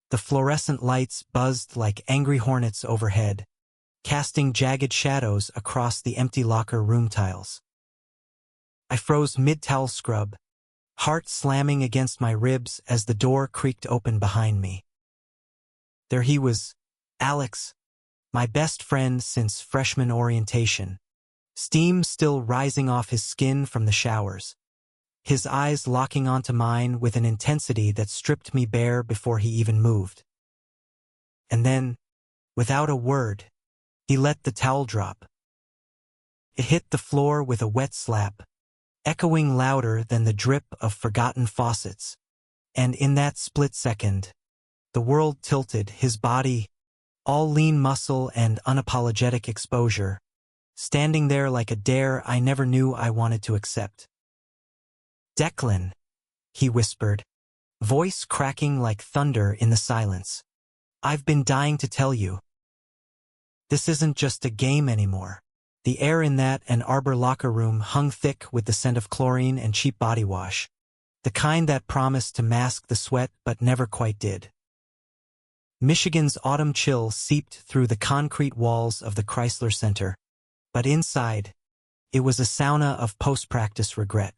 The fluorescent lights buzzed like angry hornets overhead, casting jagged shadows across the empty locker room tiles. I froze mid-towel scrub, heart slamming against my ribs as the door creaked open behind me. There he was, Alex, my best friend since freshman orientation, steam still rising off his skin from the showers, his eyes locking onto mine with an intensity that stripped me bare before he even moved. And then, without a word, he let the towel drop. It hit the floor with a wet slap, echoing louder than the drip of forgotten faucets, and in that split second, the world tilted, his body, all lean muscle and unapologetic exposure, standing there like a dare I never knew I wanted to accept. "Declan," he whispered, voice cracking like thunder in the silence. "I've been dying to tell you. This isn't just a game anymore." The air in that Ann Arbor locker room hung thick with the scent of chlorine and cheap body wash, the kind that promised to mask the sweat but never quite did. Michigan's autumn chill seeped through the concrete walls of the Chrysler Center, but inside, it was a sauna of post-practice regret.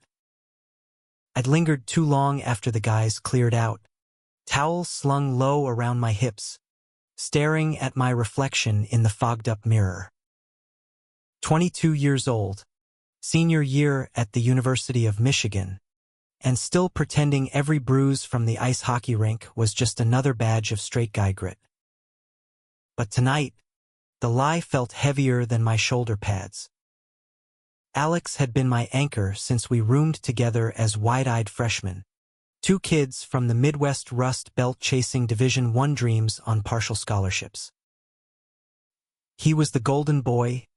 I'd lingered too long after the guys cleared out, towel slung low around my hips, staring at my reflection in the fogged-up mirror. 22 years old, senior year at the University of Michigan, and still pretending every bruise from the ice hockey rink was just another badge of straight guy grit. But tonight, the lie felt heavier than my shoulder pads. Alex had been my anchor since we roomed together as wide-eyed freshmen, two kids from the Midwest Rust Belt chasing Division I dreams on partial scholarships. He was the golden boy,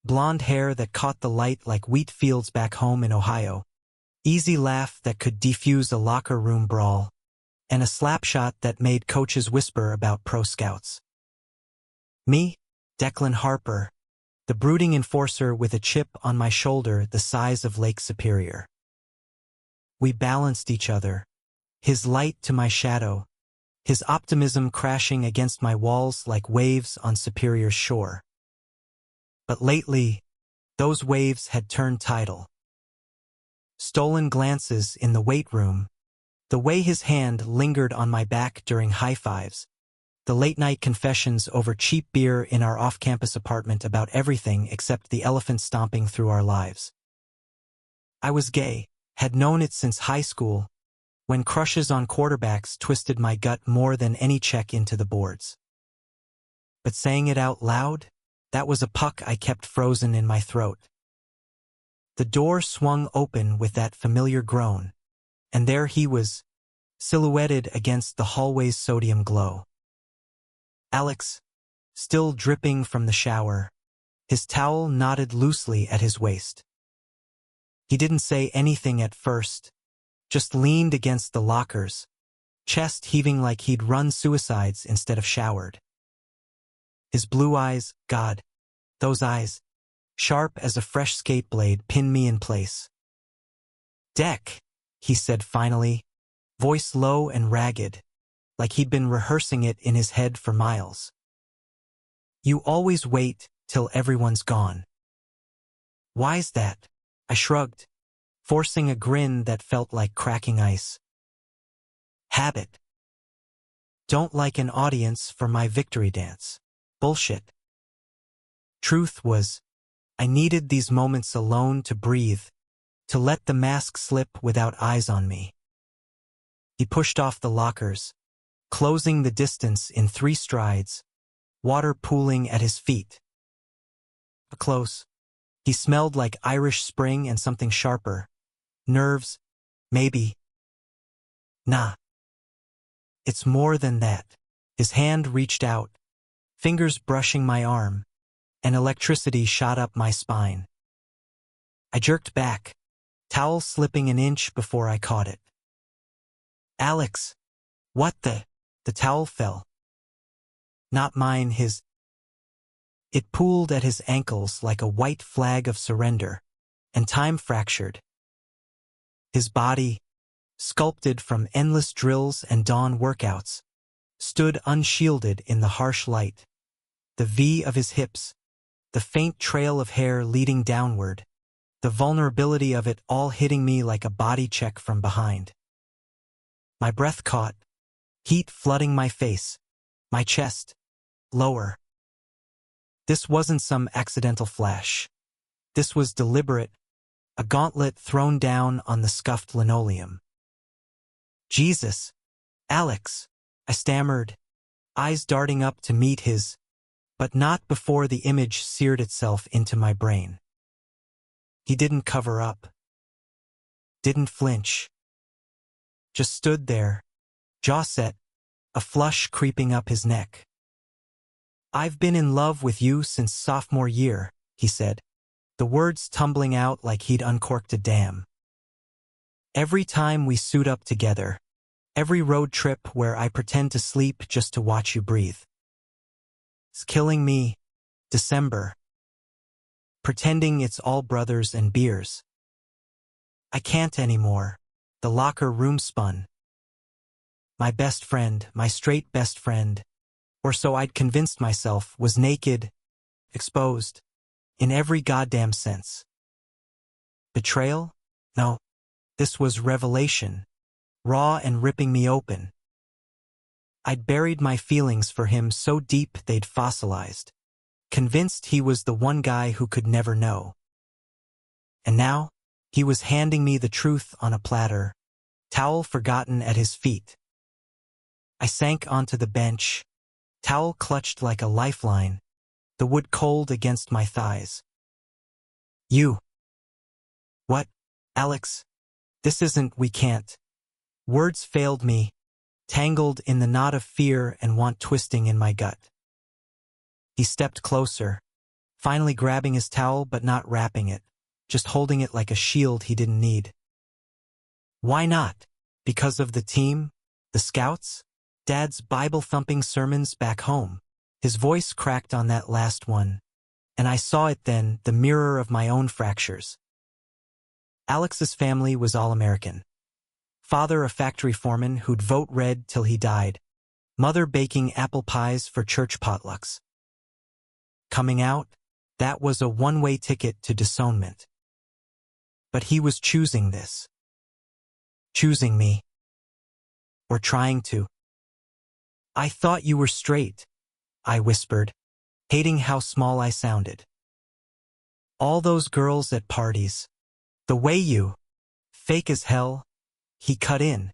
blonde hair that caught the light like wheat fields back home in Ohio, easy laugh that could defuse a locker room brawl, and a slap shot that made coaches whisper about pro scouts. Me, Declan Harper, the brooding enforcer with a chip on my shoulder the size of Lake Superior. We balanced each other, his light to my shadow, his optimism crashing against my walls like waves on Superior's shore. But lately, those waves had turned tidal. Stolen glances in the weight room, the way his hand lingered on my back during high fives, the late-night confessions over cheap beer in our off-campus apartment about everything except the elephant stomping through our lives. I was gay, had known it since high school, when crushes on quarterbacks twisted my gut more than any check into the boards. But saying it out loud, that was a puck I kept frozen in my throat. The door swung open with that familiar groan, and there he was, silhouetted against the hallway's sodium glow. Alex, still dripping from the shower, his towel knotted loosely at his waist. He didn't say anything at first, just leaned against the lockers, chest heaving like he'd run suicides instead of showered. His blue eyes, God, those eyes, sharp as a fresh skate blade, pinned me in place. "Deck," he said finally, voice low and ragged, like he'd been rehearsing it in his head for miles. "You always wait till everyone's gone." "Why's that?" I shrugged, forcing a grin that felt like cracking ice. "Habit. Don't like an audience for my victory dance. Bullshit." Truth was, I needed these moments alone to breathe, to let the mask slip without eyes on me. He pushed off the lockers, closing the distance in 3 strides, water pooling at his feet. Close, he smelled like Irish Spring and something sharper. Nerves, maybe. Nah. It's more than that. His hand reached out, fingers brushing my arm, and electricity shot up my spine. I jerked back, towel slipping an inch before I caught it. "Alex, what the?" The towel fell. Not mine, his. It pooled at his ankles like a white flag of surrender, and time fractured. His body, sculpted from endless drills and dawn workouts, stood unshielded in the harsh light. The V of his hips, the faint trail of hair leading downward, the vulnerability of it all hitting me like a body check from behind. My breath caught, heat flooding my face, my chest, lower. This wasn't some accidental flash. This was deliberate, a gauntlet thrown down on the scuffed linoleum. Jesus, Alex, I stammered, eyes darting up to meet his, but not before the image seared itself into my brain. He didn't cover up, didn't flinch, just stood there, jaw set, a flush creeping up his neck. I've been in love with you since sophomore year, he said, the words tumbling out like he'd uncorked a dam. Every time we suit up together, every road trip where I pretend to sleep just to watch you breathe. It's killing me, December. Pretending it's all brothers and beers. I can't anymore. The locker room spun. My best friend, my straight best friend, or so I'd convinced myself, was naked, exposed, in every goddamn sense. Betrayal? No. This was revelation, raw and ripping me open. I'd buried my feelings for him so deep they'd fossilized, convinced he was the one guy who could never know. And now, he was handing me the truth on a platter, towel forgotten at his feet. I sank onto the bench, towel clutched like a lifeline, the wood cold against my thighs. You. What, Alex? This isn't, we can't. Words failed me, tangled in the knot of fear and want twisting in my gut. He stepped closer, finally grabbing his towel but not wrapping it, just holding it like a shield he didn't need. Why not? Because of the team? The scouts? Dad's Bible-thumping sermons back home? His voice cracked on that last one, and I saw it then, the mirror of my own fractures. Alex's family was all American. Father a factory foreman who'd vote red till he died. Mother baking apple pies for church potlucks. Coming out, that was a one-way ticket to disownment. But he was choosing this. Choosing me. Or trying to. I thought you were straight, I whispered, hating how small I sounded. All those girls at parties. The way you. Fake as hell. He cut in,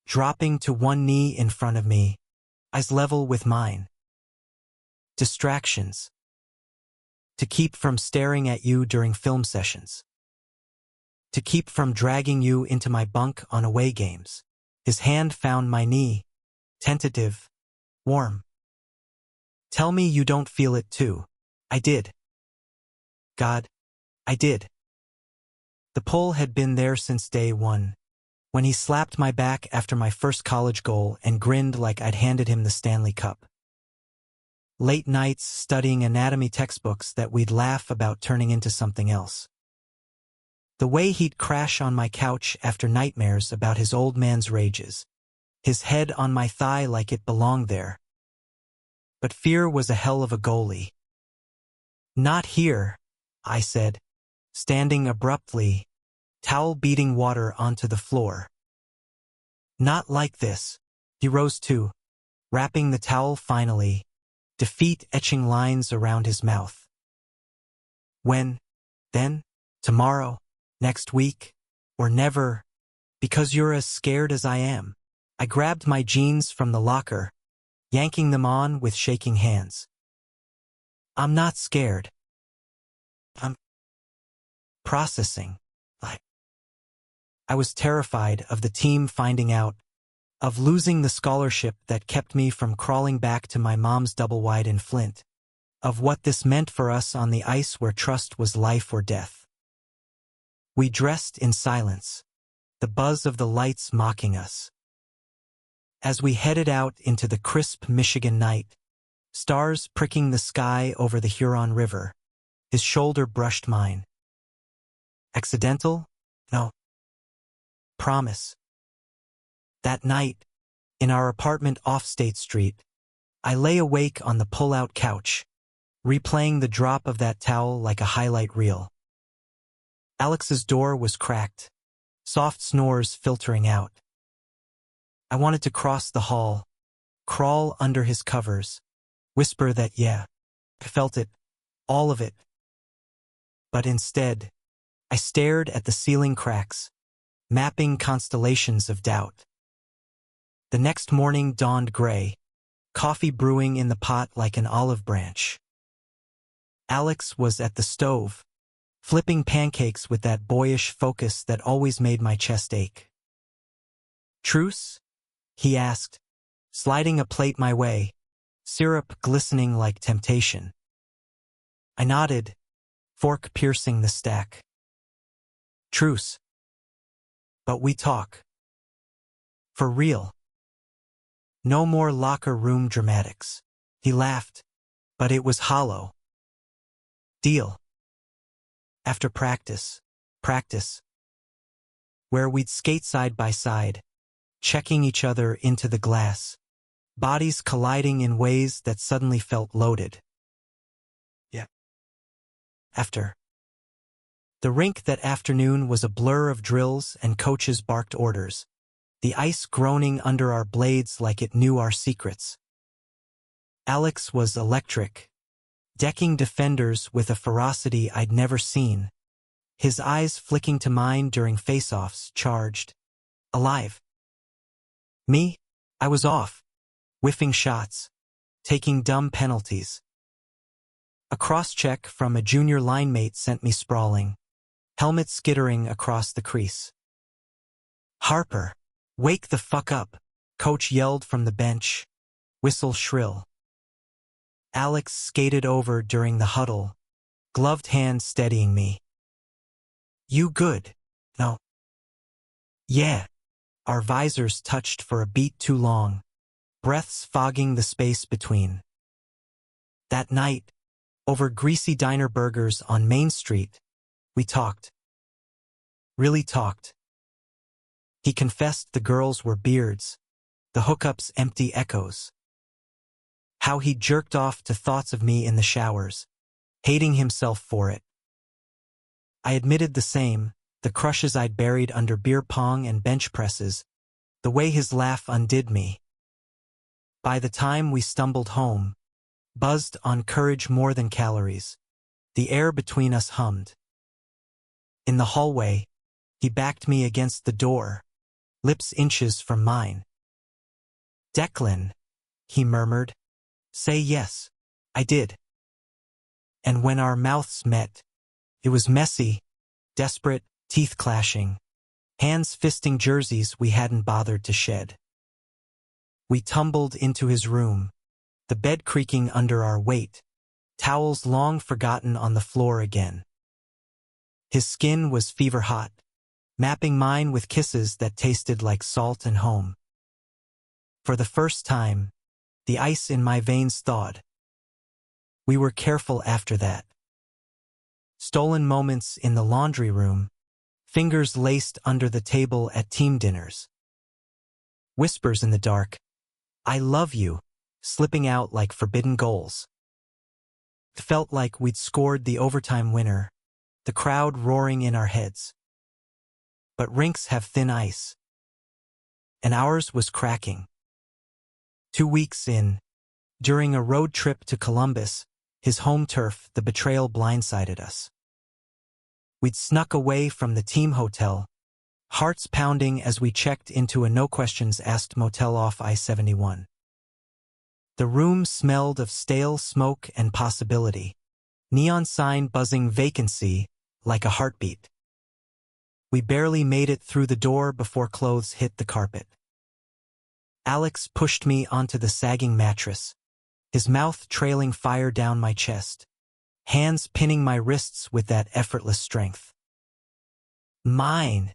dropping to one knee in front of me, eyes level with mine. Distractions. To keep from staring at you during film sessions. To keep from dragging you into my bunk on away games. His hand found my knee, tentative, warm. Tell me you don't feel it too. I did. God, I did. The pull had been there since day one, when he slapped my back after my first college goal and grinned like I'd handed him the Stanley Cup. Late nights studying anatomy textbooks that we'd laugh about turning into something else. The way he'd crash on my couch after nightmares about his old man's rages, his head on my thigh like it belonged there. But fear was a hell of a goalie. Not here, I said, standing abruptly, towel beating water onto the floor. Not like this. He rose too, wrapping the towel finally, defeat etching lines around his mouth. When? Then? Tomorrow? Next week? Or never? Because you're as scared as I am. I grabbed my jeans from the locker, yanking them on with shaking hands. I'm not scared. I'm processing. I was terrified of the team finding out, of losing the scholarship that kept me from crawling back to my mom's double-wide in Flint, of what this meant for us on the ice where trust was life or death. We dressed in silence, the buzz of the lights mocking us. As we headed out into the crisp Michigan night, stars pricking the sky over the Huron River, his shoulder brushed mine. Accidental? No. Promise. That night, In our apartment off State Street, I lay awake on the pull-out couch, replaying the drop of that towel like a highlight reel. Alex's door was cracked, soft snores filtering out. I wanted to cross the hall, crawl under his covers, whisper that yeah, I felt it, all of it. But instead, I stared at the ceiling cracks, mapping constellations of doubt. The next morning dawned gray, coffee brewing in the pot like an olive branch. Alex was at the stove, flipping pancakes with that boyish focus that always made my chest ache. "Truce?" he asked, sliding a plate my way, syrup glistening like temptation. I nodded, fork piercing the stack. "Truce. But we talk. For real. No more locker room dramatics." He laughed, but it was hollow. "Deal. After practice. Where we'd skate side by side, checking each other into the glass, bodies colliding in ways that suddenly felt loaded. Yeah. After. The rink that afternoon was a blur of drills and coaches barked orders, the ice groaning under our blades like it knew our secrets. Alex was electric, decking defenders with a ferocity I'd never seen, his eyes flicking to mine during face-offs, charged. Alive. Me? I was off, whiffing shots, taking dumb penalties. A cross-check from a junior line mate sent me sprawling, helmet skittering across the crease. "Harper, wake the fuck up," coach yelled from the bench, whistle shrill. Alex skated over during the huddle, gloved hand steadying me. "You good?" "No." "Yeah." Our visors touched for a beat too long, breaths fogging the space between. That night, over greasy diner burgers on Main Street, we talked. Really talked. He confessed the girls were beards, the hookups empty echoes. How he jerked off to thoughts of me in the showers, hating himself for it. I admitted the same, the crushes I'd buried under beer pong and bench presses, the way his laugh undid me. By the time we stumbled home, buzzed on courage more than calories, the air between us hummed. In the hallway, he backed me against the door, lips inches from mine. "Declan," he murmured. "Say yes." I did. And when our mouths met, it was messy, desperate, teeth clashing, hands fisting jerseys we hadn't bothered to shed. We tumbled into his room, the bed creaking under our weight, towels long forgotten on the floor again. His skin was fever hot, mapping mine with kisses that tasted like salt and home. For the first time, the ice in my veins thawed. We were careful after that. Stolen moments in the laundry room, fingers laced under the table at team dinners. Whispers in the dark, "I love you," slipping out like forbidden goals. It felt like we'd scored the overtime winner, the crowd roaring in our heads. But rinks have thin ice. And ours was cracking. 2 weeks in, during a road trip to Columbus, his home turf, the betrayal blindsided us. We'd snuck away from the team hotel, hearts pounding as we checked into a no-questions-asked motel off I-71. The room smelled of stale smoke and possibility, neon sign buzzing vacancy like a heartbeat. We barely made it through the door before clothes hit the carpet. Alex pushed me onto the sagging mattress, his mouth trailing fire down my chest, hands pinning my wrists with that effortless strength. "Mine,"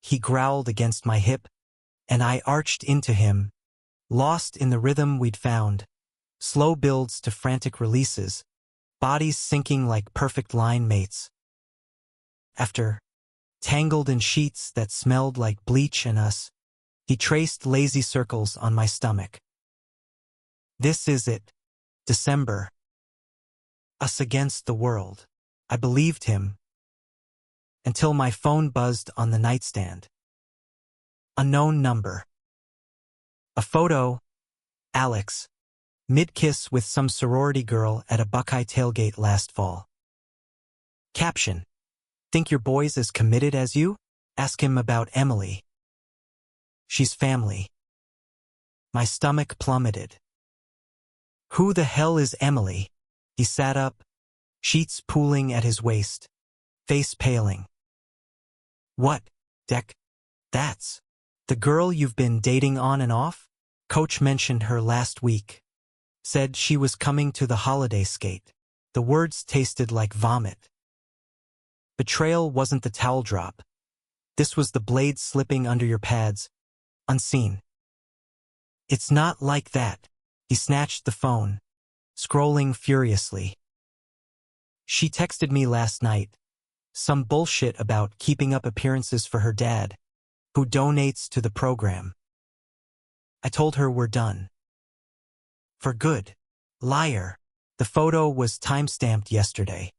he growled against my hip, and I arched into him, lost in the rhythm we'd found, slow builds to frantic releases, bodies sinking like perfect line mates. After, tangled in sheets that smelled like bleach and us, He traced lazy circles on my stomach. This is it. December. Us against the world. I believed him. Until my phone buzzed on the nightstand. Unknown number. A photo. Alex. Mid-kiss with some sorority girl at a Buckeye tailgate last fall. Caption. Think your boy's as committed as you? Ask him about Emily. She's family. My stomach plummeted. Who the hell is Emily? He sat up, sheets pooling at his waist, face paling. What, Deck? That's the girl you've been dating on and off? Coach mentioned her last week. Said she was coming to the holiday skate. The words tasted like vomit. Betrayal wasn't the towel drop. This was the blade slipping under your pads, unseen. It's not like that. He snatched the phone, scrolling furiously. She texted me last night. Some bullshit about keeping up appearances for her dad, who donates to the program. I told her we're done. For good. Liar. The photo was time-stamped yesterday.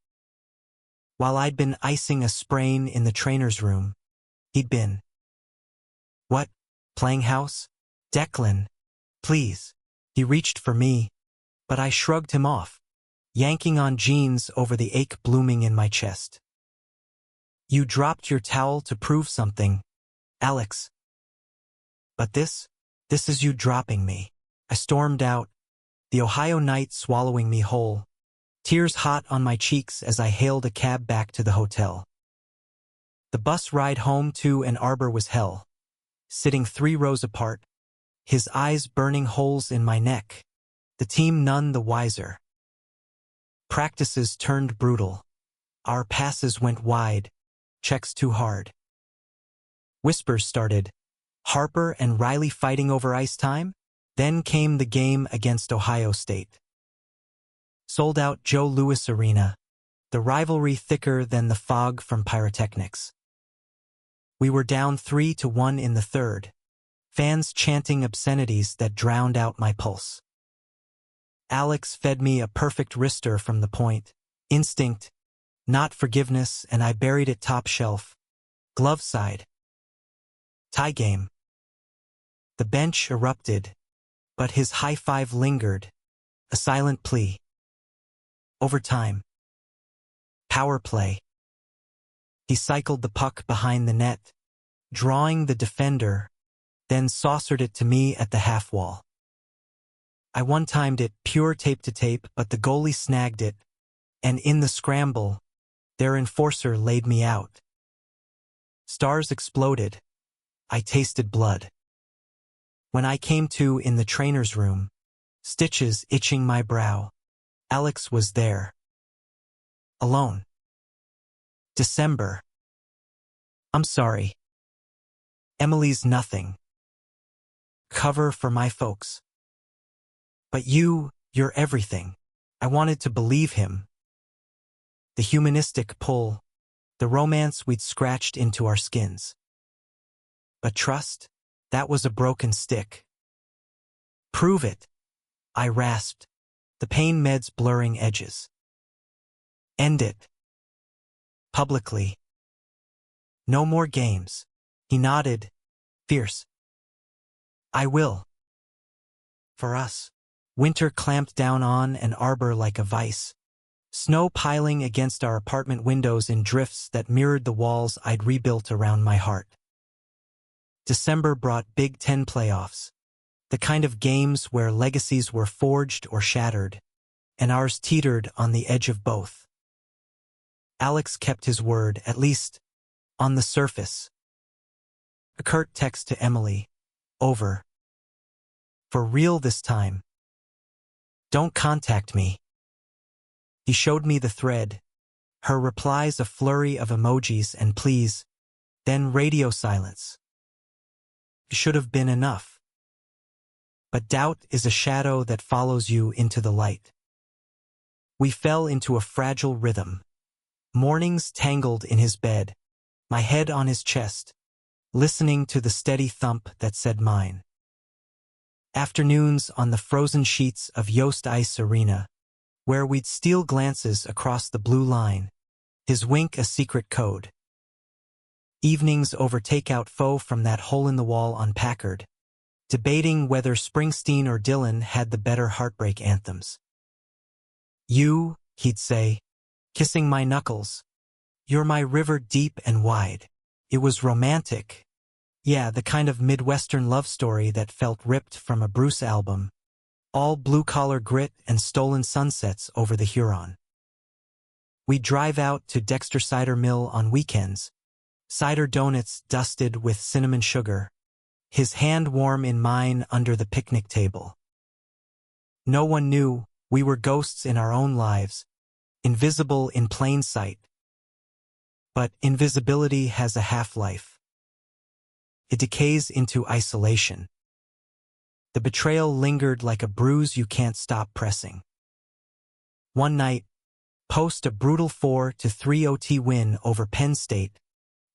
While I'd been icing a sprain in the trainer's room, he'd been. What? Playing house? Declan. Please. He reached for me, but I shrugged him off, yanking on jeans over the ache blooming in my chest. You dropped your towel to prove something, Alex. But this is you dropping me. I stormed out, the Ohio night swallowing me whole, tears hot on my cheeks as I hailed a cab back to the hotel. The bus ride home to Ann Arbor was hell. Sitting 3 rows apart, his eyes burning holes in my neck, the team none the wiser. Practices turned brutal. Our passes went wide, checks too hard. Whispers started. Harper and Riley fighting over ice time? Then came the game against Ohio State. Sold out Joe Louis Arena, the rivalry thicker than the fog from pyrotechnics. We were down 3-1 in the third, fans chanting obscenities that drowned out my pulse. Alex fed me a perfect wrister from the point, instinct, not forgiveness, and I buried it top shelf, glove side. Tie game. The bench erupted, but his high five lingered, a silent plea. Overtime. Power play. He cycled the puck behind the net, drawing the defender, then saucered it to me at the half wall. I one-timed it pure tape to tape, but the goalie snagged it, and in the scramble, their enforcer laid me out. Stars exploded. I tasted blood. When I came to in the trainer's room, stitches itching my brow, Alex was there. Alone. December. I'm sorry. Emily's nothing. Cover for my folks. But you're everything. I wanted to believe him. The humanistic pull, the romance we'd scratched into our skins. But trust? That was a broken stick. Prove it. I rasped, the pain meds blurring edges. End it. Publicly. No more games. He nodded, fierce. I will. For us. Winter clamped down on Ann Arbor like a vice. Snow piling against our apartment windows in drifts that mirrored the walls I'd rebuilt around my heart. December brought Big Ten playoffs, the kind of games where legacies were forged or shattered, and ours teetered on the edge of both. Alex kept his word, at least on the surface. A curt text to Emily. Over. For real this time. Don't contact me. He showed me the thread. Her replies a flurry of emojis and please, then radio silence. It should have been enough. But doubt is a shadow that follows you into the light. We fell into a fragile rhythm. Mornings tangled in his bed, my head on his chest, listening to the steady thump that said mine. Afternoons on the frozen sheets of Yost Ice Arena, where we'd steal glances across the blue line, his wink a secret code. Evenings over takeout pho from that hole-in-the-wall on Packard, debating whether Springsteen or Dylan had the better heartbreak anthems. You, he'd say, kissing my knuckles. You're my river deep and wide. It was romantic. Yeah, the kind of Midwestern love story that felt ripped from a Bruce album. All blue-collar grit and stolen sunsets over the Huron. We'd drive out to Dexter Cider Mill on weekends, cider donuts dusted with cinnamon sugar, his hand warm in mine under the picnic table. No one knew we were ghosts in our own lives, invisible in plain sight. But invisibility has a half-life. It decays into isolation. The betrayal lingered like a bruise you can't stop pressing. One night, post a brutal 4-3 OT win over Penn State,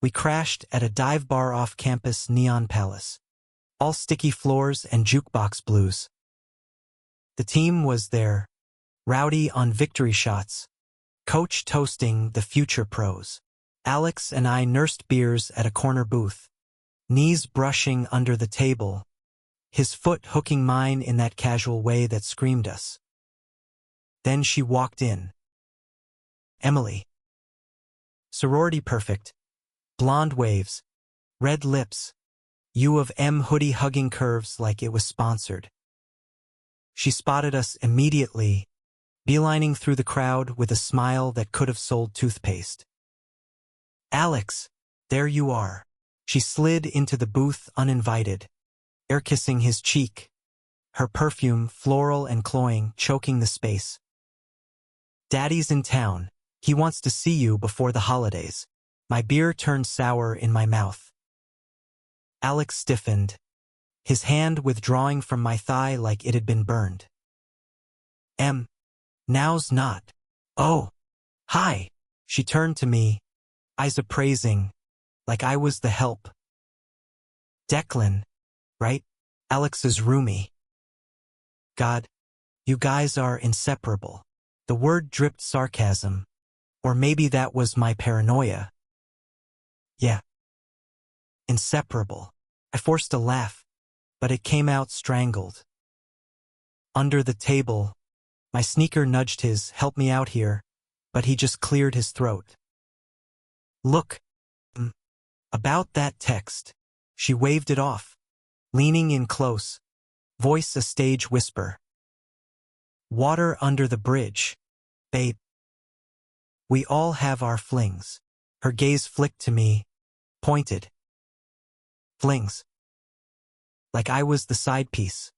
we crashed at a dive bar off-campus Neon Palace. All sticky floors and jukebox blues. The team was there, rowdy on victory shots, coach toasting the future pros. Alex and I nursed beers at a corner booth, knees brushing under the table, his foot hooking mine in that casual way that screamed us. Then she walked in. Emily. Sorority perfect. Blonde waves, red lips, U of M hoodie hugging curves like it was sponsored. She spotted us immediately, beelining through the crowd with a smile that could have sold toothpaste. Alex, there you are. She slid into the booth uninvited, air-kissing his cheek, her perfume floral and cloying, choking the space. Daddy's in town. He wants to see you before the holidays. My beer turned sour in my mouth. Alex stiffened, his hand withdrawing from my thigh like it had been burned. Now's not. Oh, hi. She turned to me, eyes appraising, like I was the help. Declan, right? Alex's roomie. God, you guys are inseparable. The word dripped sarcasm, or maybe that was my paranoia. Yeah. Inseparable. I forced a laugh, but it came out strangled. Under the table, my sneaker nudged his, help me out here, but he just cleared his throat. Look. About that text. She waved it off, leaning in close, voice a stage whisper. Water under the bridge. Babe. We all have our flings. Her gaze flicked to me, pointed. Flings. Like I was the side piece.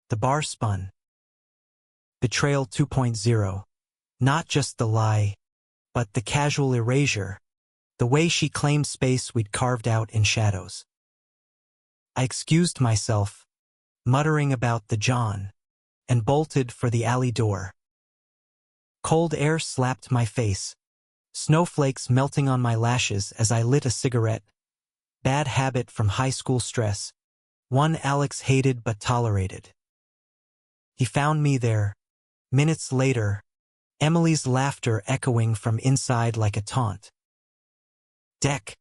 The bar spun. Betrayal 2.0. Not just the lie, but the casual erasure, the way she claimed space we'd carved out in shadows. I excused myself, muttering about the John, and bolted for the alley door. Cold air slapped my face, snowflakes melting on my lashes as I lit a cigarette. Bad habit from high school stress, one Alex hated but tolerated. He found me there. Minutes later, Emily's laughter echoing from inside like a taunt. Deck.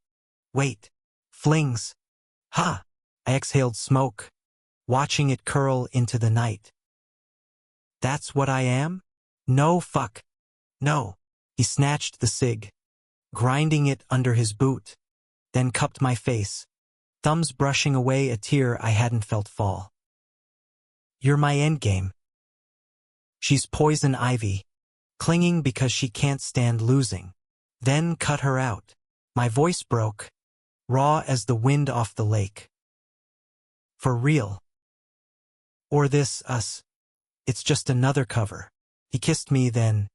Wait. Flings. Ha! I exhaled smoke, watching it curl into the night. That's what I am? No fuck. No. He snatched the cig, grinding it under his boot, then cupped my face, thumbs brushing away a tear I hadn't felt fall. You're my endgame. She's poison ivy, clinging because she can't stand losing. Then cut her out. My voice broke, raw as the wind off the lake. For real. Or this, us. It's just another cover. He kissed me then,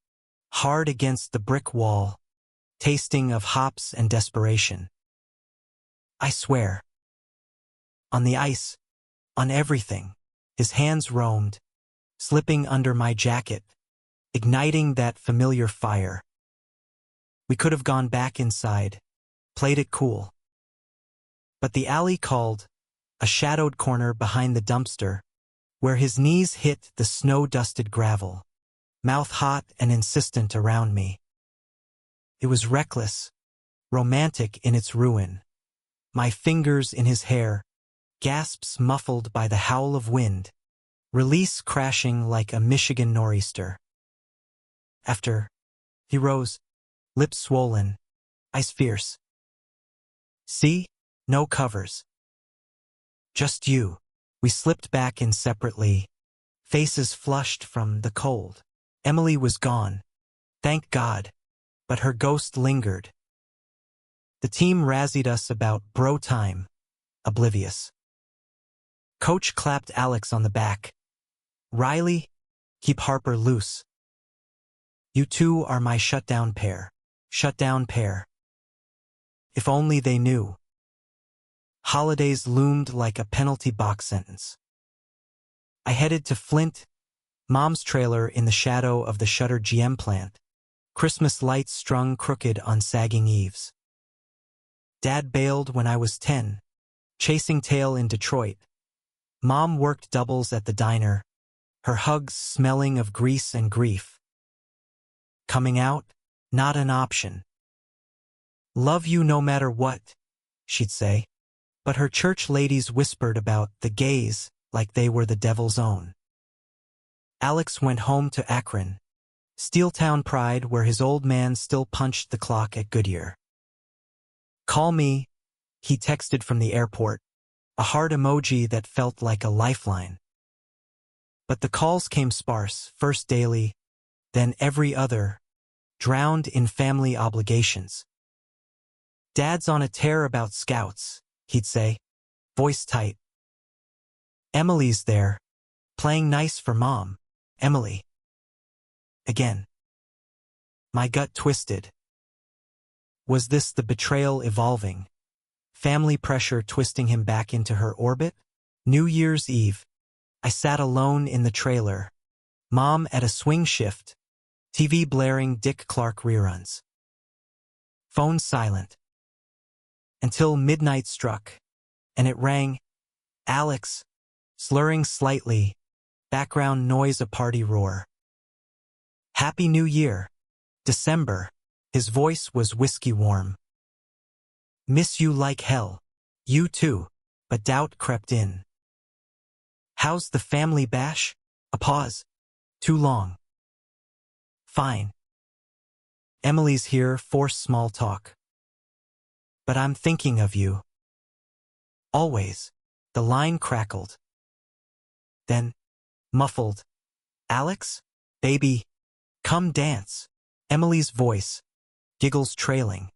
hard against the brick wall, tasting of hops and desperation. I swear. On the ice, on everything, his hands roamed, slipping under my jacket, igniting that familiar fire. We could have gone back inside, played it cool. But the alley called, a shadowed corner behind the dumpster, where his knees hit the snow-dusted gravel, mouth hot and insistent around me. It was reckless, romantic in its ruin. My fingers in his hair, gasps muffled by the howl of wind, release crashing like a Michigan nor'easter. After, he rose, lips swollen, eyes fierce. See? No covers. Just you. We slipped back in separately, faces flushed from the cold. Emily was gone. Thank God. But her ghost lingered. The team razzied us about bro time, oblivious. Coach clapped Alex on the back. Riley, keep Harper loose. You two are my shutdown pair. Shutdown pair. If only they knew. Holidays loomed like a penalty box sentence. I headed to Flint, Mom's trailer in the shadow of the shuttered GM plant, Christmas lights strung crooked on sagging eaves. Dad bailed when I was 10, chasing tail in Detroit. Mom worked doubles at the diner, her hugs smelling of grease and grief. Coming out, not an option. Love you no matter what, she'd say. But her church ladies whispered about the gays like they were the devil's own. Alex went home to Akron, Steeltown pride where his old man still punched the clock at Goodyear. Call me, he texted from the airport, a heart emoji that felt like a lifeline. But the calls came sparse, first daily, then every other, drowned in family obligations. Dad's on a tear about scouts, he'd say, voice tight. Emily's there, playing nice for Mom. Emily. Again. My gut twisted. Was this the betrayal evolving? Family pressure twisting him back into her orbit? New Year's Eve. I sat alone in the trailer. Mom at a swing shift. TV blaring Dick Clark reruns. Phone silent. Until midnight struck, and it rang. Alex, slurring slightly, background noise a party roar. Happy New Year. December. His voice was whiskey warm. Miss you like hell. You too. But doubt crept in. How's the family bash? A pause. Too long. Fine. Emily's here, force small talk. But I'm thinking of you. Always. The line crackled. Then, muffled. Alex? Baby. Come dance. Emily's voice. Giggles trailing.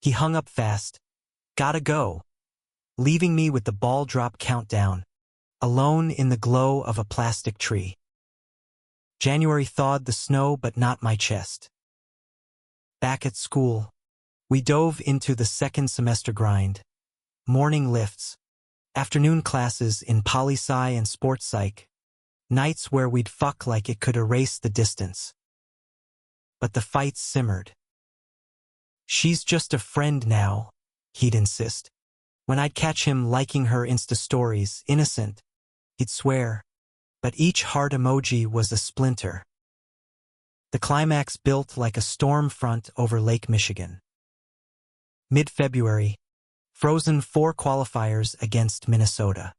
He hung up fast. Gotta go. Leaving me with the ball drop countdown. Alone in the glow of a plastic tree. January thawed the snow but not my chest. Back at school. We dove into the second semester grind. Morning lifts. Afternoon classes in poli-sci and sports psych. Nights where we'd fuck like it could erase the distance. But the fights simmered. She's just a friend now, he'd insist. When I'd catch him liking her Insta stories, innocent, he'd swear. But each heart emoji was a splinter. The climax built like a storm front over Lake Michigan. Mid-February, frozen 4 qualifiers against Minnesota.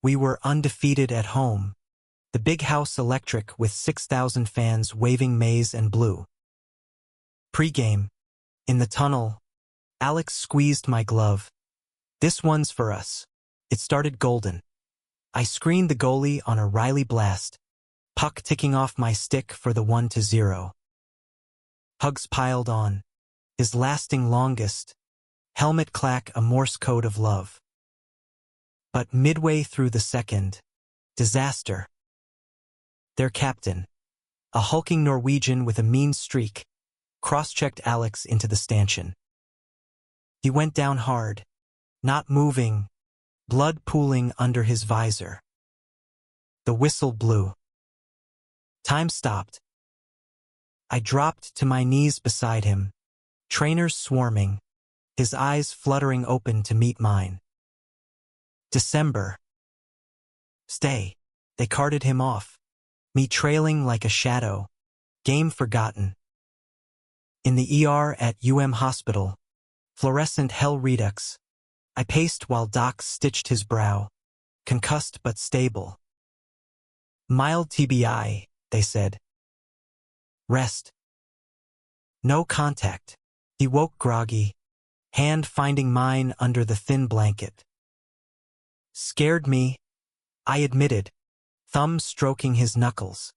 We were undefeated at home, the big house electric with 6,000 fans waving maize and blue. Pre-game, in the tunnel, Alex squeezed my glove. This one's for us. It started golden. I screened the goalie on a Riley blast, puck ticking off my stick for the 1-0. Hugs piled on, his lasting longest, helmet clack a Morse code of love. But midway through the second, disaster. Their captain, a hulking Norwegian with a mean streak, cross-checked Alex into the stanchion. He went down hard, not moving, blood pooling under his visor. The whistle blew. Time stopped. I dropped to my knees beside him, trainers swarming, his eyes fluttering open to meet mine. December. Stay. They carted him off, me trailing like a shadow, game forgotten. In the ER at Hospital, fluorescent hell redux, I paced while docs stitched his brow, concussed but stable. Mild TBI, they said. Rest. No contact. He woke groggy, hand finding mine under the thin blanket. Scared me, I admitted, thumb stroking his knuckles.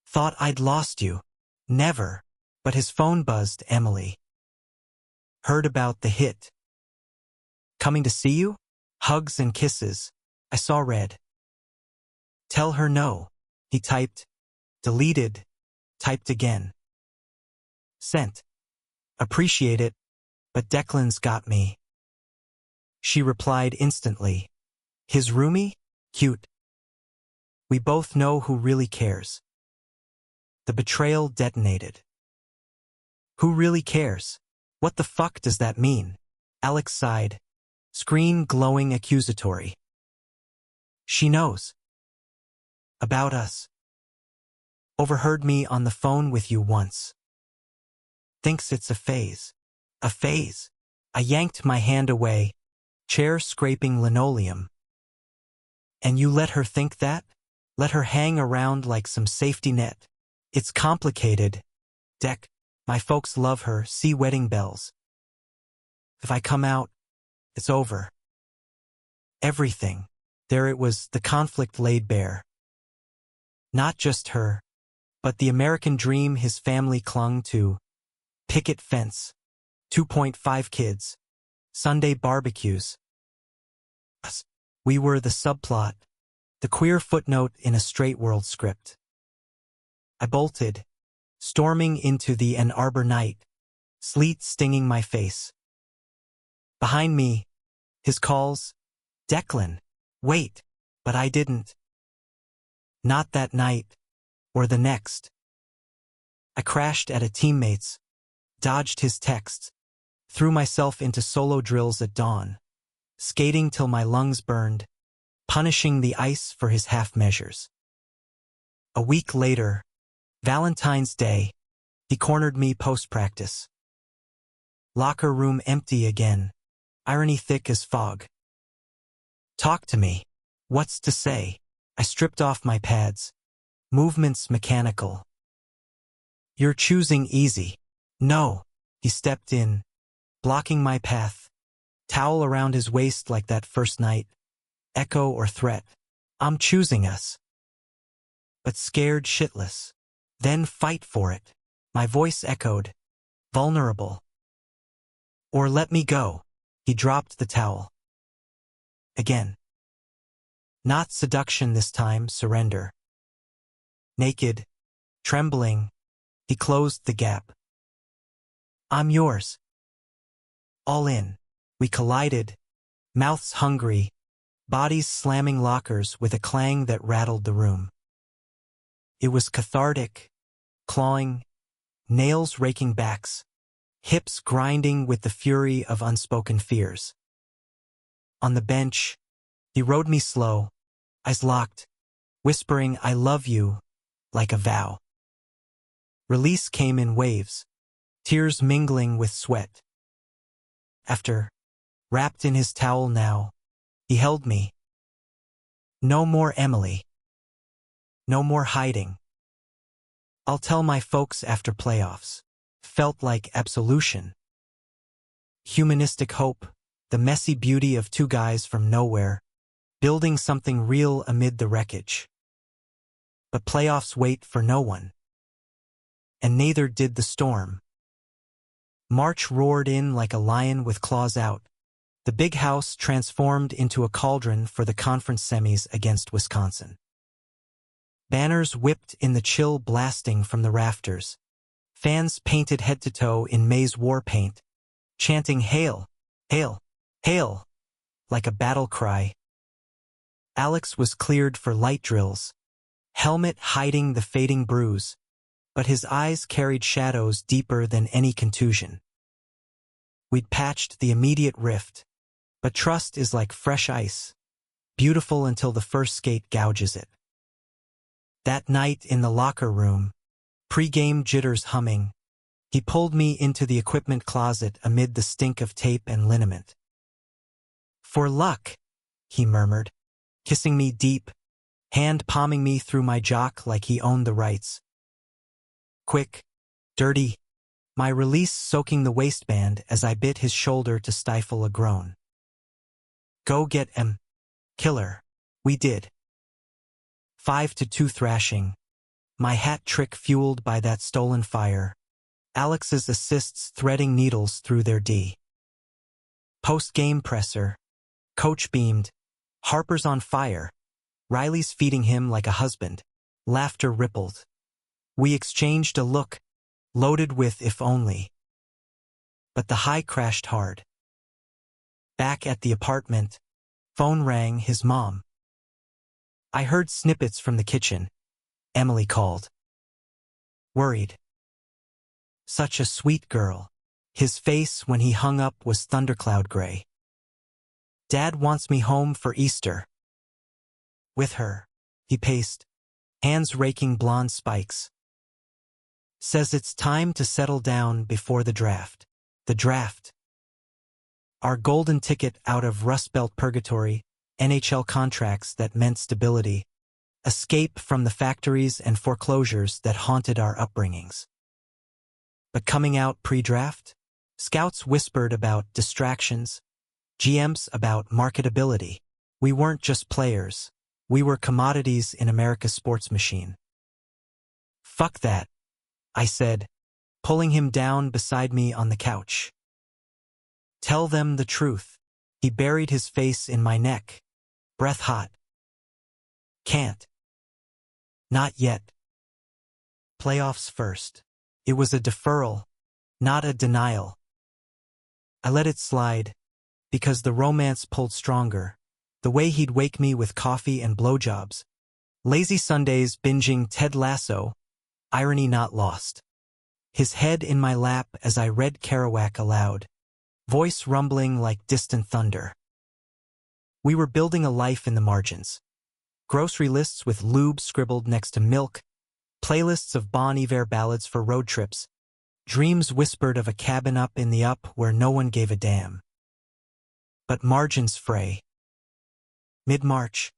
Thought I'd lost you. Never. But his phone buzzed, Emily. Heard about the hit. Coming to see you? Hugs and kisses. I saw red. Tell her no. He typed. Deleted. Typed again. Sent. Appreciate it, but Declan's got me. She replied instantly. His roomie? Cute. We both know who really cares. The betrayal detonated. Who really cares? What the fuck does that mean? Alex sighed, screen glowing accusatory. She knows. About us. Overheard me on the phone with you once. Thinks it's a phase. A phase. I yanked my hand away, chair scraping linoleum. And you let her think that? Let her hang around like some safety net? It's complicated. Deck. My folks love her, see wedding bells. If I come out, it's over. Everything. There it was, the conflict laid bare. Not just her, but the American dream his family clung to. Picket fence. 2.5 kids. Sunday barbecues. Us. We were the subplot, the queer footnote in a straight world script. I bolted, storming into the Ann Arbor night, sleet stinging my face. Behind me, his calls, Declan, wait, but I didn't. Not that night, or the next. I crashed at a teammate's, dodged his texts, threw myself into solo drills at dawn, skating till my lungs burned, punishing the ice for his half measures. A week later, Valentine's Day, he cornered me post-practice. Locker room empty again, irony thick as fog. Talk to me. What's to say? I stripped off my pads, movements mechanical. You're choosing easy. No, he stepped in, blocking my path, towel around his waist like that first night, echo or threat. I'm choosing us. But scared shitless. Then fight for it. My voice echoed, vulnerable. Or let me go. He dropped the towel. Again. Not seduction this time, surrender. Naked, trembling, he closed the gap. I'm yours. All in. We collided, mouths hungry, bodies slamming lockers with a clang that rattled the room. It was cathartic, clawing, nails raking backs, hips grinding with the fury of unspoken fears. On the bench, he rode me slow, eyes locked, whispering I love you, like a vow. Release came in waves, tears mingling with sweat. After, wrapped in his towel now, he held me. No more Emily. No more hiding. I'll tell my folks after playoffs. Felt like absolution. Humanistic hope, the messy beauty of two guys from nowhere, building something real amid the wreckage. But playoffs wait for no one. And neither did the storm. March roared in like a lion with claws out. The big house transformed into a cauldron for the conference semis against Wisconsin. Banners whipped in the chill blasting from the rafters. Fans painted head to toe in maize war paint, chanting hail, hail, hail, like a battle cry. Alex was cleared for light drills, helmet hiding the fading bruise, but his eyes carried shadows deeper than any contusion. We'd patched the immediate rift, but trust is like fresh ice, beautiful until the first skate gouges it. That night in the locker room, pre-game jitters humming, he pulled me into the equipment closet amid the stink of tape and liniment. "For luck," he murmured, kissing me deep, hand palming me through my jock like he owned the rights. Quick, dirty, my release soaking the waistband as I bit his shoulder to stifle a groan. "Go get him, killer." We did. 5-2 thrashing, my hat trick fueled by that stolen fire, Alex's assists threading needles through their D. Post-game presser, coach beamed, "Harper's on fire." Riley's feeding him like a husband. Laughter rippled. We exchanged a look, loaded with if only. But the high crashed hard. Back at the apartment, phone rang, his mom. I heard snippets from the kitchen. Emily called. Worried. Such a sweet girl. His face when he hung up was thundercloud gray. "Dad wants me home for Easter." "With her," he paced, hands raking blonde spikes. "Says it's time to settle down before the draft." The draft. Our golden ticket out of Rust Belt purgatory, NHL contracts that meant stability, escape from the factories and foreclosures that haunted our upbringings. But coming out pre-draft, scouts whispered about distractions, GMs about marketability. We weren't just players. We were commodities in America's sports machine. "Fuck that," I said, pulling him down beside me on the couch. "Tell them the truth." He buried his face in my neck, breath hot. "Can't. Not yet. Playoffs first." It was a deferral, not a denial. I let it slide, because the romance pulled stronger, the way he'd wake me with coffee and blowjobs. Lazy Sundays binging Ted Lasso, irony not lost. His head in my lap as I read Kerouac aloud, voice rumbling like distant thunder. We were building a life in the margins. Grocery lists with lube scribbled next to milk, playlists of Bon Iver ballads for road trips, dreams whispered of a cabin up in the up where no one gave a damn. But margins fray. Mid-March,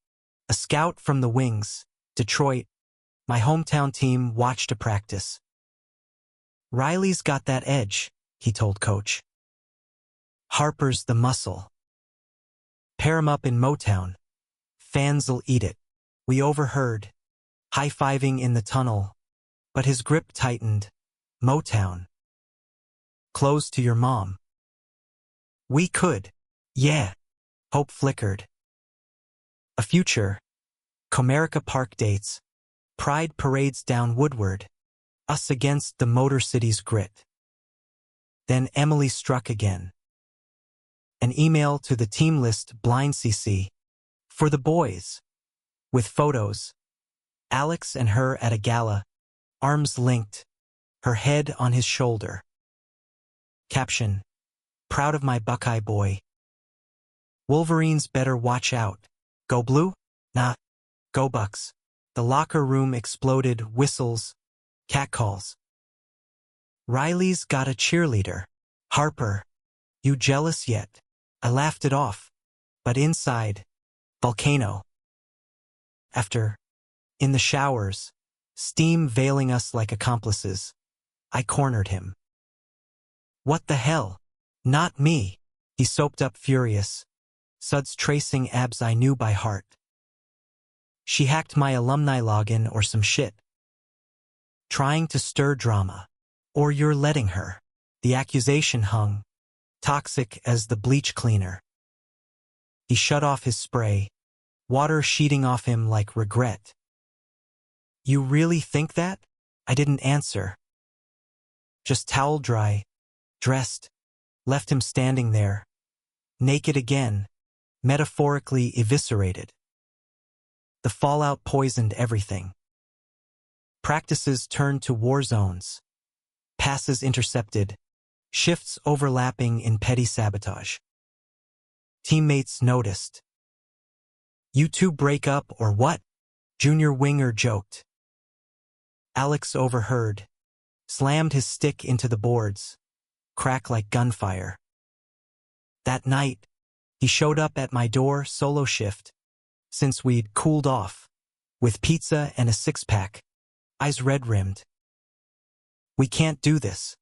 a scout from the Wings, Detroit, my hometown team watched a practice. "Riley's got that edge," he told coach. "Harper's the muscle. Pair him up in Motown. Fans'll eat it." We overheard, high-fiving in the tunnel, but his grip tightened. "Motown. Close to your mom." "We could." "Yeah." Hope flickered. A future. Comerica Park dates. Pride parades down Woodward. Us against the Motor City's grit. Then Emily struck again. An email to the team list blind CC. For the boys. With photos. Alex and her at a gala, arms linked, her head on his shoulder. Caption. Proud of my Buckeye boy. Wolverines better watch out. Go blue? Nah. Go Bucks. The locker room exploded, whistles, catcalls. "Riley's got a cheerleader. Harper. You jealous yet?" I laughed it off. But inside, volcano. After, in the showers, steam veiling us like accomplices, I cornered him. "What the hell? Not me." He soaped up furious, suds tracing abs I knew by heart. "She hacked my alumni login or some shit. Trying to stir drama. Or you're letting her." The accusation hung, toxic as the bleach cleaner. He shut off his spray, water sheeting off him like regret. "You really think that?" I didn't answer. Just towel dry, dressed, left him standing there, naked again, metaphorically eviscerated. The fallout poisoned everything. Practices turned to war zones. Passes intercepted. shifts overlapping in petty sabotage. Teammates noticed. "You two break up or what?" Junior winger joked. Alex overheard, slammed his stick into the boards, crack like gunfire. That night, he showed up at my door solo shift, since we'd cooled off, with pizza and a six-pack, eyes red-rimmed. "We can't do this.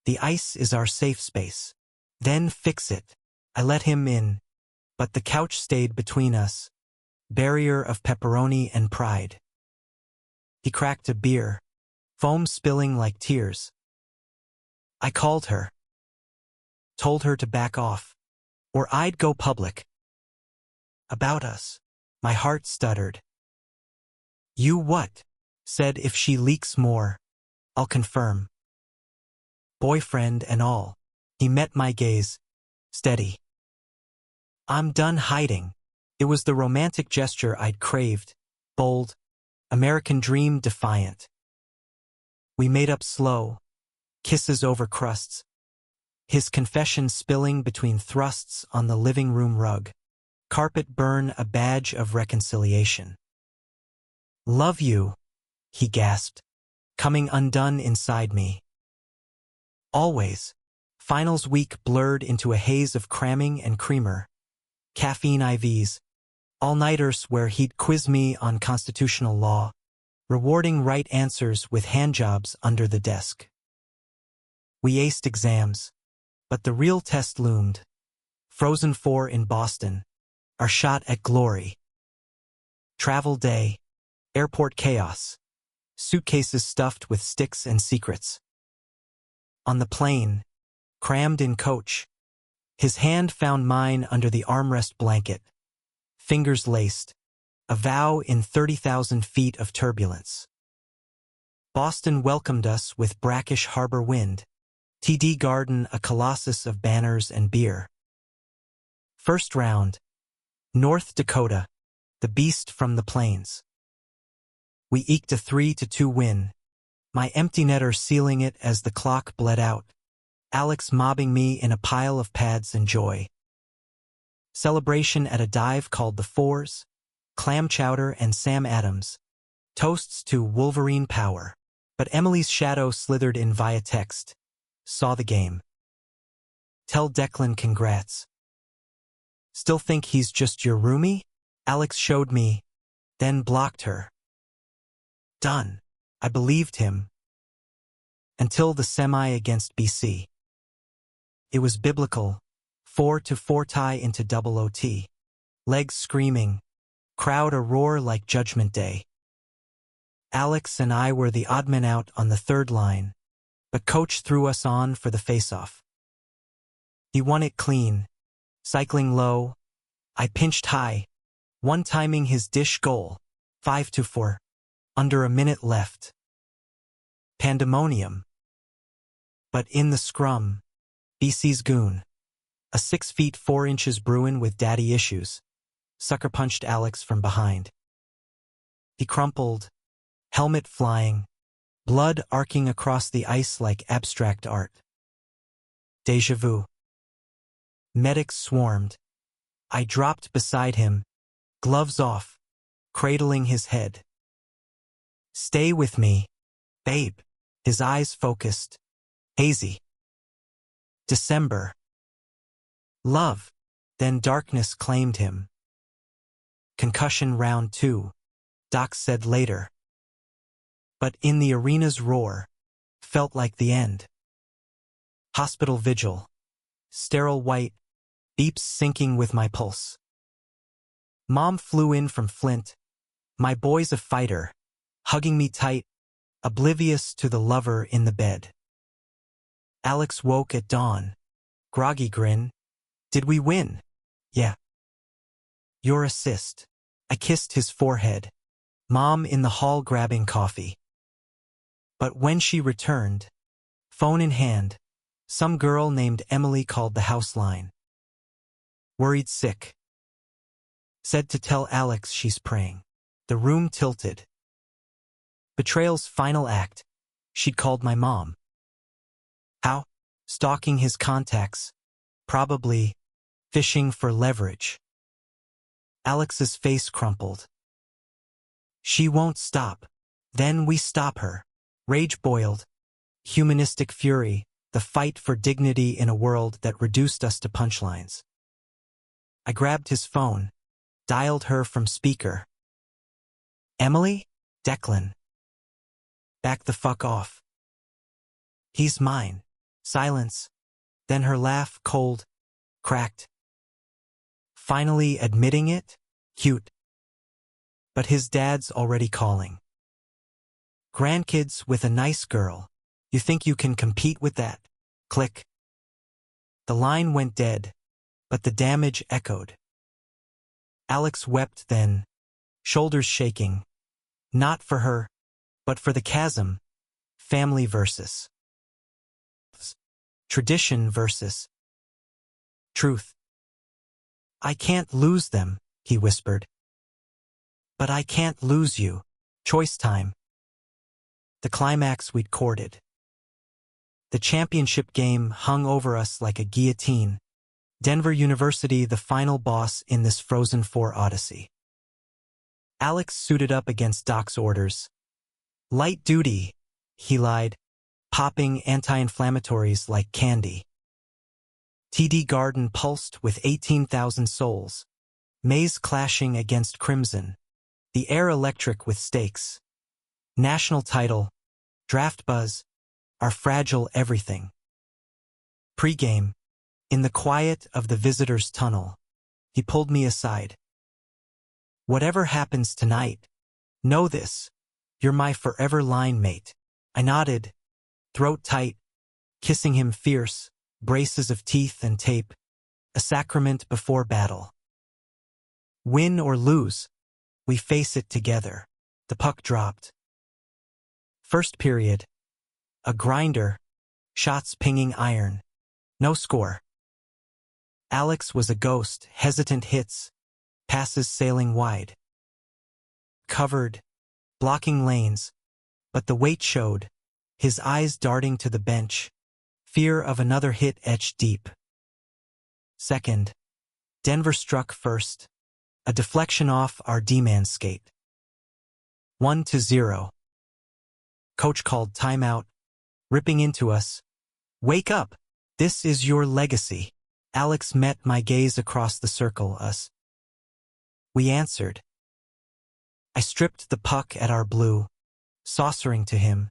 The ice is our safe space. Then fix it." I let him in, but the couch stayed between us, barrier of pepperoni and pride. He cracked a beer, foam spilling like tears. I called her. Told her to back off, or I'd go public. About us. My heart stuttered. "You what?" Said if she leaks more, I'll confirm. Boyfriend and all. He met my gaze. Steady. I'm done hiding. It was the romantic gesture I'd craved. Bold. American dream defiant. We made up slow. Kisses over crusts. His confession spilling between thrusts on the living room rug. Carpet burn a badge of reconciliation. "Love you," he gasped, coming undone inside me. Always. Finals week blurred into a haze of cramming and creamer. Caffeine IVs. All-nighters where he'd quiz me on constitutional law, rewarding right answers with handjobs under the desk. We aced exams, but the real test loomed. Frozen 4 in Boston. Our shot at glory. Travel day. Airport chaos. Suitcases stuffed with sticks and secrets. On the plane, crammed in coach, his hand found mine under the armrest blanket. Fingers laced. A vow in 30,000 feet of turbulence. Boston welcomed us with brackish harbor wind. TD Garden a colossus of banners and beer. First round. North Dakota. The beast from the plains. We eked a 3-2 win. My empty netter sealing it as the clock bled out. Alex mobbing me in a pile of pads and joy. Celebration at a dive called the Fours. Clam chowder and Sam Adams. Toasts to Wolverine power. But Emily's shadow slithered in via text. Saw the game. Tell Declan congrats. Still think he's just your roomie? Alex showed me, then blocked her. Done. I believed him. Until the semi against BC. It was biblical. 4-4 tie into double OT. Legs screaming. Crowd a roar like Judgment Day. Alex and I were the odd men out on the third line, but coach threw us on for the face-off. He won it clean. Cycling low. I pinched high. One-timing his dish goal. 5-4. Under a minute left. Pandemonium. But in the scrum, BC's goon. A 6'4" Bruin with daddy issues. Sucker punched Alex from behind. He crumpled, helmet flying, blood arcing across the ice like abstract art. Deja vu. Medics swarmed. I dropped beside him, gloves off, cradling his head. Stay with me, babe. His eyes focused, hazy. December. Love. Then darkness claimed him. Concussion round 2, Doc said later. But in the arena's roar, felt like the end. Hospital vigil. Sterile white, beeps syncing with my pulse. Mom flew in from Flint. My boy's a fighter, hugging me tight, oblivious to the lover in the bed. Alex woke at dawn. Groggy grin. Did we win? Yeah. Your assist. I kissed his forehead. Mom in the hall grabbing coffee. But when she returned, phone in hand, some girl named Emily called the house line. Worried sick. Said to tell Alex she's praying. The room tilted. Betrayal's final act. She'd called my mom. How? stalking his contacts, probably fishing for leverage. Alex's face crumpled. She won't stop. Then we stop her. Rage boiled. Humanistic fury, the fight for dignity in a world that reduced us to punchlines. I grabbed his phone, dialed her from speaker. Emily? Declan. Back the fuck off. He's mine. Silence. Then her laugh, cold, cracked. Finally admitting it? Cute. But his dad's already calling. Grandkids with a nice girl. You think you can compete with that? Click. The line went dead, but the damage echoed. Alex wept then, shoulders shaking. Not for her, but for the chasm. Family versus tradition versus truth. I can't lose them, he whispered. But I can't lose you. Choice time. The climax we'd courted. The championship game hung over us like a guillotine. Denver University, the final boss in this Frozen 4 odyssey. Alex suited up against Doc's orders. Light duty, he lied, popping anti-inflammatories like candy. TD Garden pulsed with 18,000 souls. Maze clashing against Crimson. The air electric with stakes. National title, draft buzz, our fragile everything. Pre-game, in the quiet of the visitor's tunnel, he pulled me aside. Whatever happens tonight, know this, you're my forever line mate. I nodded, throat tight, kissing him fierce, braces of teeth and tape, a sacrament before battle. Win or lose, we face it together. The puck dropped. First period. A grinder, shots pinging iron. No score. Alex was a ghost, hesitant hits, passes sailing wide. Covered, blocking lanes, but the weight showed, his eyes darting to the bench, fear of another hit etched deep. Second, Denver struck first, a deflection off our D-man skate. 1-0. Coach called timeout, ripping into us. Wake up! This is your legacy. Alex met my gaze across the circle, us. We answered. I stripped the puck at our blue, saucering to him.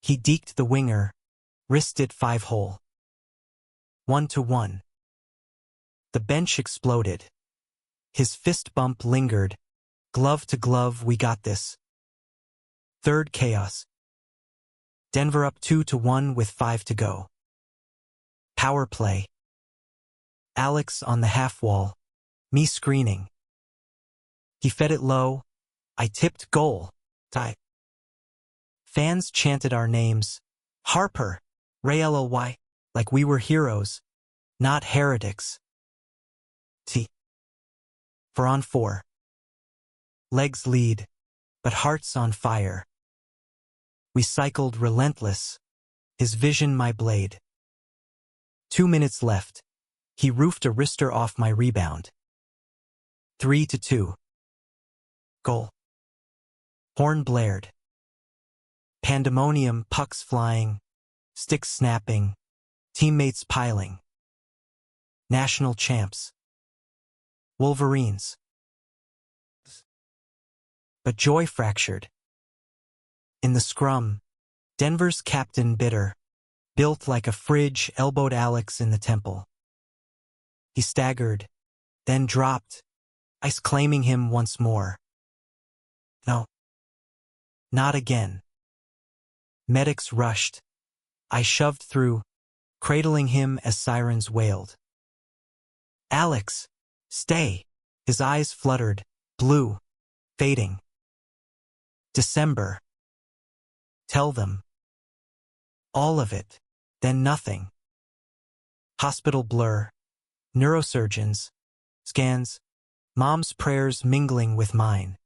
He deked the winger, wristed 5-hole. 1-1. The bench exploded. His fist bump lingered. Glove to glove, we got this. Third chaos. Denver up 2-1 with 5 to go. Power play. Alex on the half wall. Me screening. He fed it low. I tipped goal. Tie. Fans chanted our names. Harper. Ray-Ly. Like we were heroes. Not heretics. T. 4-on-4. Legs lead, but hearts on fire. We cycled relentless, his vision my blade. 2 minutes left. He roofed a wrister off my rebound. 3-2. Goal. Horn blared. Pandemonium, pucks flying, sticks snapping, teammates piling. National champs. Wolverines. But joy fractured. In the scrum, Denver's captain bitter, built like a fridge, elbowed Alex in the temple. He staggered, then dropped, ice claiming him once more. No. Not again. Medics rushed. I shoved through, cradling him as sirens wailed. Alex, stay. His eyes fluttered, blue, fading. December. Tell them. All of it, then nothing. Hospital blur. Neurosurgeons. Scans. Mom's prayers mingling with mine.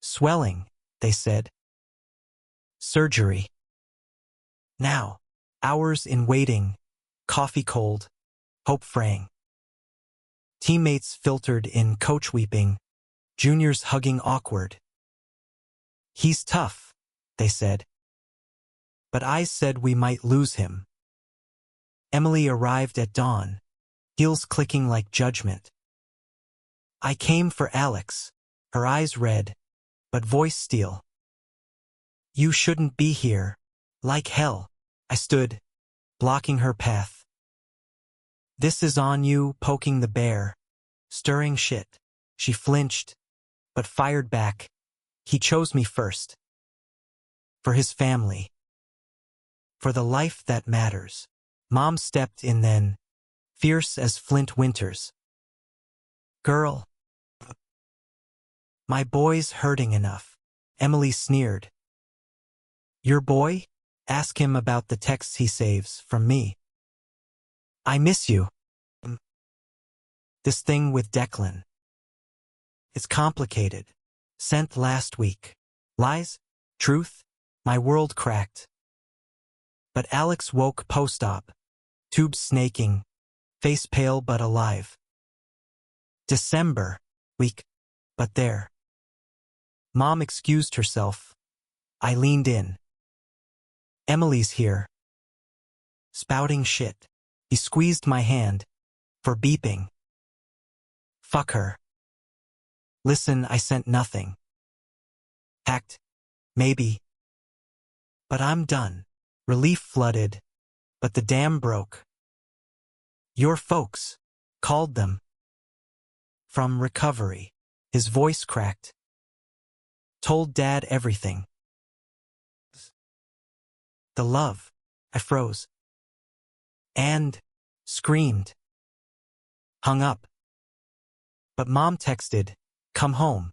Swelling, they said. Surgery. Now. Hours in waiting, coffee cold, hope fraying. Teammates filtered in, coach weeping, juniors hugging awkward. He's tough, they said. But I said we might lose him. Emily arrived at dawn, heels clicking like judgment. I came for Alex, her eyes red, but voice steel. You shouldn't be here. Like hell, I stood, blocking her path. This is on you, poking the bear, stirring shit. She flinched, but fired back. He chose me first. For his family. For the life that matters. Mom stepped in then, fierce as Flint winters. Girl. My boy's hurting enough. Emily sneered. Your boy? Ask him about the texts he saves from me. I miss you. This thing with Declan. It's complicated. Sent last week. Lies? Truth? My world cracked. But Alex woke post-op. Tubes snaking. Face pale but alive. December. Week. But there. Mom excused herself. I leaned in. Emily's here. Spouting shit. He squeezed my hand. For beeping. Fuck her. Listen, I sent nothing. Hacked. Maybe. But I'm done. Relief flooded. But the dam broke. Your folks. Called them. From recovery. His voice cracked. Told Dad everything. The love. I froze. And screamed. Hung up. But Mom texted, come home.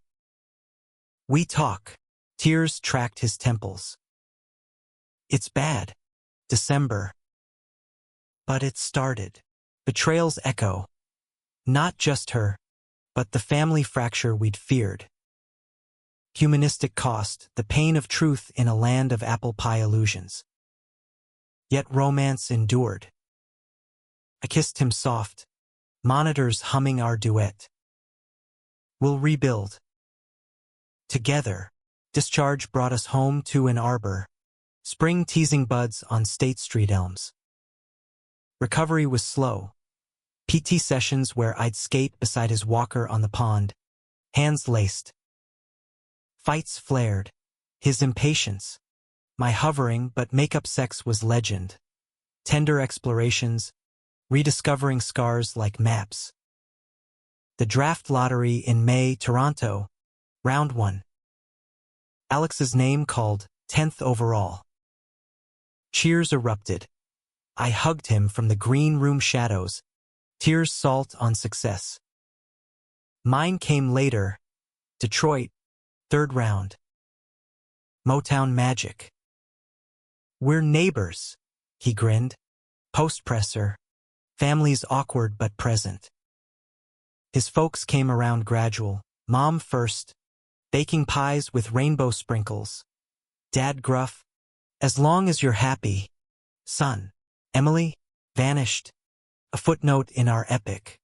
We talk. Tears tracked his temples. It's bad. December. But it started. Betrayal's echo. Not just her, but the family fracture we'd feared. Humanistic cost, the pain of truth in a land of apple pie illusions. Yet romance endured. I kissed him soft, monitors humming our duet. We'll rebuild. Together, discharge brought us home to an arbor, spring teasing buds on State Street elms. Recovery was slow. PT sessions where I'd skate beside his walker on the pond, hands laced. Fights flared, his impatience. My hovering but make-up sex was legend. Tender explorations, rediscovering scars like maps. The draft lottery in May, Toronto, round 1. Alex's name called, 10th overall. Cheers erupted. I hugged him from the green room shadows, tears salt on success. Mine came later, Detroit, 3rd round. Motown magic. We're neighbors, he grinned. Post-presser. Family's awkward but present. His folks came around gradual. Mom first. Baking pies with rainbow sprinkles. Dad gruff. As long as you're happy. Son. Emily. Vanished. A footnote in our epic.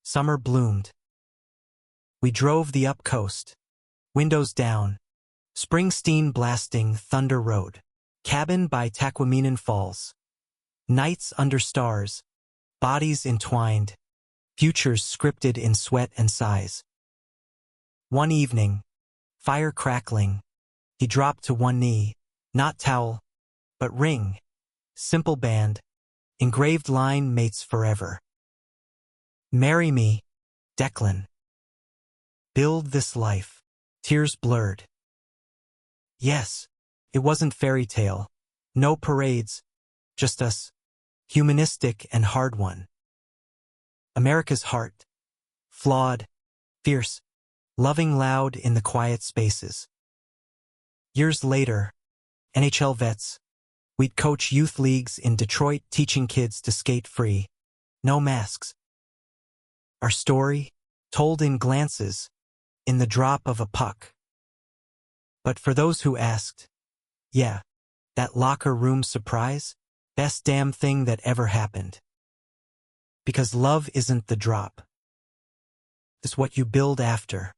Summer bloomed. We drove the up coast. Windows down. Springsteen blasting Thunder Road. Cabin by Taquamenan Falls. Nights under stars. Bodies entwined. Futures scripted in sweat and sighs. One evening. Fire crackling. He dropped to one knee. Not towel. But ring. Simple band. Engraved line mates forever. Marry me. Declan. Build this life. Tears blurred. Yes. It wasn't fairy tale. No parades. Just us. Humanistic and hard won. America's heart. Flawed. Fierce. Loving loud in the quiet spaces. Years later. NHL vets. We'd coach youth leagues in Detroit teaching kids to skate free. No masks. Our story, told in glances, in the drop of a puck. But for those who asked, yeah, that locker room surprise, Best damn thing that ever happened. Because love isn't the drop. It's what you build after.